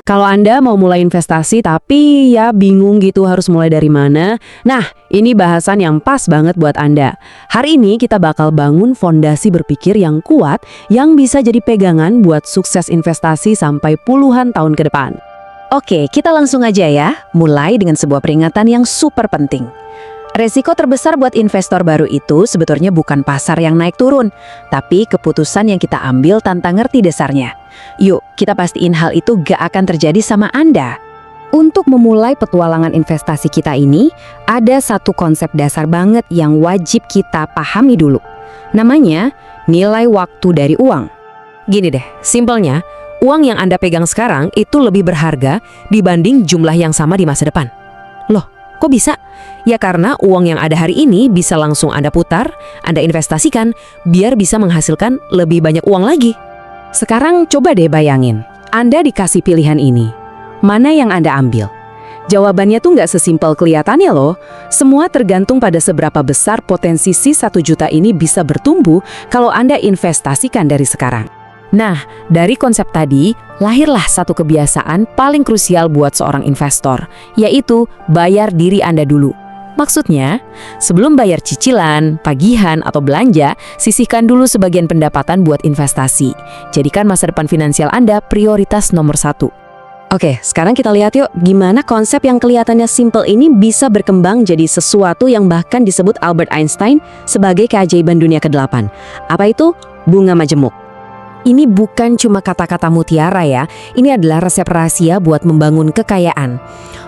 Kalau Anda mau mulai investasi tapi ya bingung gitu harus mulai dari mana, nah ini bahasan yang pas banget buat Anda. Hari ini kita bakal bangun fondasi berpikir yang kuat yang bisa jadi pegangan buat sukses investasi sampai puluhan tahun ke depan. Oke, kita langsung aja ya, mulai dengan sebuah peringatan yang super penting. Resiko terbesar buat investor baru itu sebetulnya bukan pasar yang naik turun, tapi keputusan yang kita ambil tanpa ngerti dasarnya. Yuk, kita pastiin hal itu gak akan terjadi sama Anda. Untuk memulai petualangan investasi kita ini, ada satu konsep dasar banget yang wajib kita pahami dulu. Namanya, nilai waktu dari uang. Gini deh, simpelnya, uang yang Anda pegang sekarang itu lebih berharga dibanding jumlah yang sama di masa depan. Loh, kok bisa? Ya karena uang yang ada hari ini bisa langsung Anda putar, Anda investasikan, biar bisa menghasilkan lebih banyak uang lagi. Sekarang coba deh bayangin, Anda dikasih pilihan ini. Mana yang Anda ambil? Jawabannya tuh nggak sesimpel kelihatannya loh. Semua tergantung pada seberapa besar potensi si 1 juta ini bisa bertumbuh kalau Anda investasikan dari sekarang. Nah, dari konsep tadi, lahirlah satu kebiasaan paling krusial buat seorang investor, yaitu bayar diri Anda dulu. Maksudnya, sebelum bayar cicilan, tagihan, atau belanja, sisihkan dulu sebagian pendapatan buat investasi. Jadikan masa depan finansial Anda prioritas nomor 1. Oke, sekarang kita lihat yuk gimana konsep yang kelihatannya simple ini bisa berkembang jadi sesuatu yang bahkan disebut Albert Einstein sebagai keajaiban dunia ke-8. Apa itu? Bunga majemuk. Ini bukan cuma kata-kata mutiara ya, ini adalah resep rahasia buat membangun kekayaan.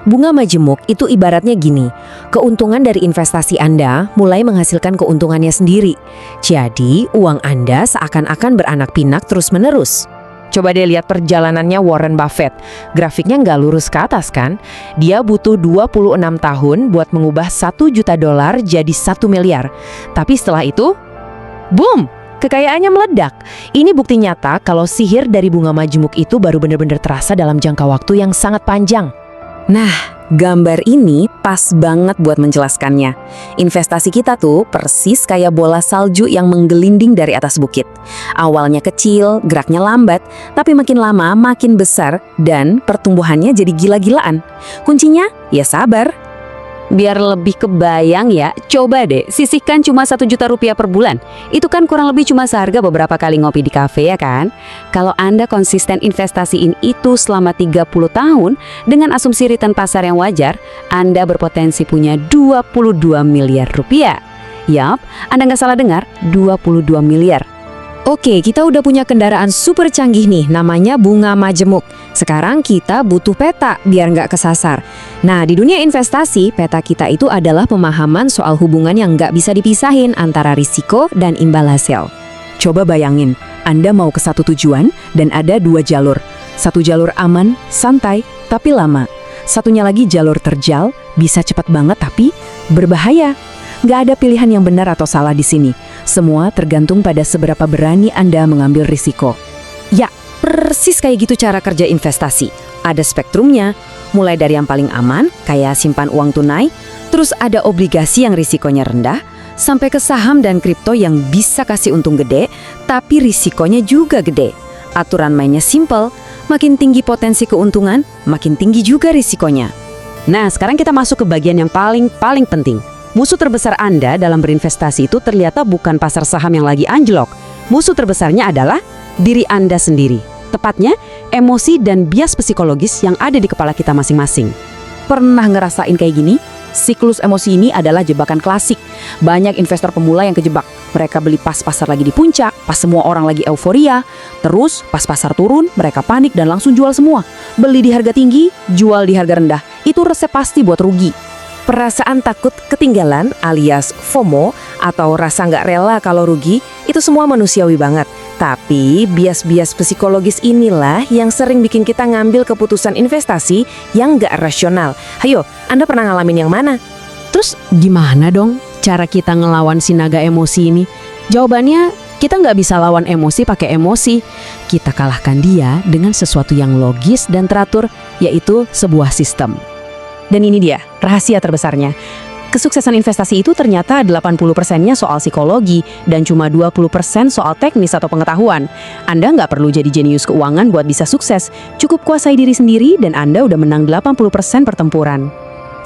Bunga majemuk itu ibaratnya gini, keuntungan dari investasi Anda mulai menghasilkan keuntungannya sendiri. Jadi, uang Anda seakan-akan beranak pinak terus-menerus. Coba deh lihat perjalanannya Warren Buffett. Grafiknya nggak lurus ke atas kan? Dia butuh 26 tahun buat mengubah $1 juta jadi 1 miliar. Tapi setelah itu, boom! Kekayaannya meledak. Ini bukti nyata kalau sihir dari bunga majemuk itu baru benar-benar terasa dalam jangka waktu yang sangat panjang. Nah, gambar ini pas banget buat menjelaskannya. Investasi kita tuh persis kayak bola salju yang menggelinding dari atas bukit. Awalnya kecil, geraknya lambat, tapi makin lama makin besar dan pertumbuhannya jadi gila-gilaan. Kuncinya ya sabar. Biar lebih kebayang ya, coba deh sisihkan cuma 1 juta rupiah per bulan. Itu kan kurang lebih cuma seharga beberapa kali ngopi di kafe ya kan? Kalau Anda konsisten investasiin itu selama 30 tahun dengan asumsi return pasar yang wajar, Anda berpotensi punya 22 miliar rupiah. Yap, Anda nggak salah dengar, 22 miliar. Oke, kita udah punya kendaraan super canggih nih, namanya bunga majemuk. Sekarang kita butuh peta biar nggak kesasar. Nah, di dunia investasi, peta kita itu adalah pemahaman soal hubungan yang nggak bisa dipisahin antara risiko dan imbal hasil. Coba bayangin, Anda mau ke satu tujuan dan ada 2 jalur. Satu jalur aman, santai, tapi lama. Satunya lagi jalur terjal, bisa cepat banget tapi berbahaya. Nggak ada pilihan yang benar atau salah di sini. Semua tergantung pada seberapa berani Anda mengambil risiko. Ya, persis kayak gitu cara kerja investasi. Ada spektrumnya, mulai dari yang paling aman, kayak simpan uang tunai, terus ada obligasi yang risikonya rendah, sampai ke saham dan kripto yang bisa kasih untung gede, tapi risikonya juga gede. Aturan mainnya simple, makin tinggi potensi keuntungan, makin tinggi juga risikonya. Nah, sekarang kita masuk ke bagian yang paling penting. Musuh terbesar Anda dalam berinvestasi itu ternyata bukan pasar saham yang lagi anjlok. Musuh terbesarnya adalah diri Anda sendiri. Tepatnya, emosi dan bias psikologis yang ada di kepala kita masing-masing. Pernah ngerasain kayak gini? Siklus emosi ini adalah jebakan klasik. Banyak investor pemula yang kejebak. Mereka beli pas pasar lagi di puncak, pas semua orang lagi euforia. Terus, pas pasar turun, mereka panik dan langsung jual semua. Beli di harga tinggi, jual di harga rendah. Itu resep pasti buat rugi. Perasaan takut ketinggalan alias FOMO atau rasa nggak rela kalau rugi, itu semua manusiawi banget. Tapi bias-bias psikologis inilah yang sering bikin kita ngambil keputusan investasi yang nggak rasional. Hayo, Anda pernah ngalamin yang mana? Terus gimana dong cara kita ngelawan si naga emosi ini? Jawabannya, kita nggak bisa lawan emosi pakai emosi. Kita kalahkan dia dengan sesuatu yang logis dan teratur, yaitu sebuah sistem. Dan ini dia, rahasia terbesarnya. Kesuksesan investasi itu ternyata 80%-nya soal psikologi dan cuma 20% soal teknis atau pengetahuan. Anda nggak perlu jadi jenius keuangan buat bisa sukses. Cukup kuasai diri sendiri dan Anda udah menang 80% pertempuran.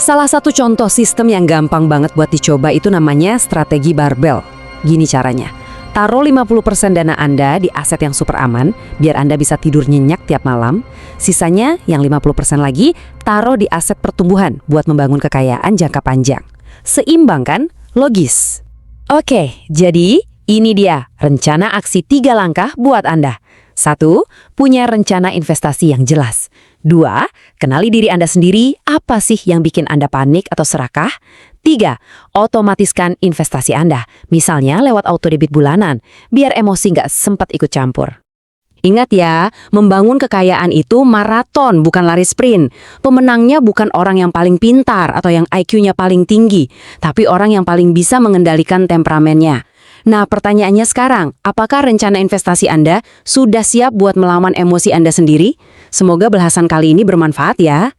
Salah satu contoh sistem yang gampang banget buat dicoba itu namanya strategi barbel. Gini caranya. Taruh 50% dana Anda di aset yang super aman, biar Anda bisa tidur nyenyak tiap malam. Sisanya, yang 50% lagi, taruh di aset pertumbuhan buat membangun kekayaan jangka panjang. Seimbang kan? Logis. Oke, jadi ini dia rencana aksi 3 langkah buat Anda. 1. Punya rencana investasi yang jelas. 2. Kenali diri Anda sendiri, apa sih yang bikin Anda panik atau serakah? 3. Otomatiskan investasi Anda, misalnya lewat auto debit bulanan, biar emosi nggak sempat ikut campur. Ingat ya, membangun kekayaan itu maraton, bukan lari sprint. Pemenangnya bukan orang yang paling pintar atau yang IQ-nya paling tinggi, tapi orang yang paling bisa mengendalikan temperamennya. Nah, pertanyaannya sekarang, apakah rencana investasi Anda sudah siap buat melawan emosi Anda sendiri? Semoga bahasan kali ini bermanfaat ya.